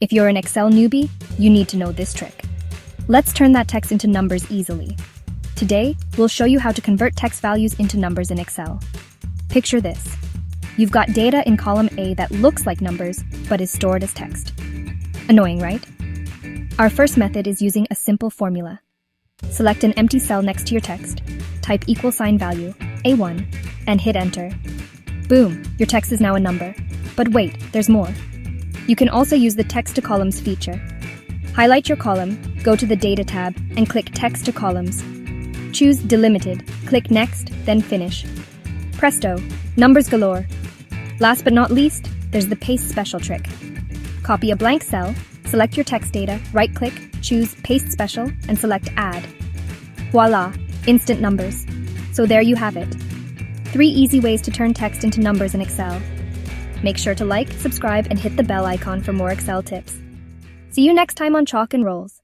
If you're an Excel newbie, you need to know this trick. Let's turn that text into numbers easily. Today, we'll show you how to convert text values into numbers in Excel. Picture this. You've got data in column A that looks like numbers, but is stored as text. Annoying, right? Our first method is using a simple formula. Select an empty cell next to your text, type $value, A1, and hit enter. Boom, your text is now a number. But wait, there's more. You can also use the Text to Columns feature. Highlight your column, go to the Data tab, and click Text to Columns. Choose Delimited, click Next, then Finish. Presto, numbers galore. Last but not least, there's the Paste Special trick. Copy a blank cell, select your text data, right-click, choose Paste Special, and select Add. Voila, instant numbers. So there you have it. 3 easy ways to turn text into numbers in Excel. Make sure to like, subscribe, and hit the bell icon for more Excel tips. See you next time on Chalk and Rolls.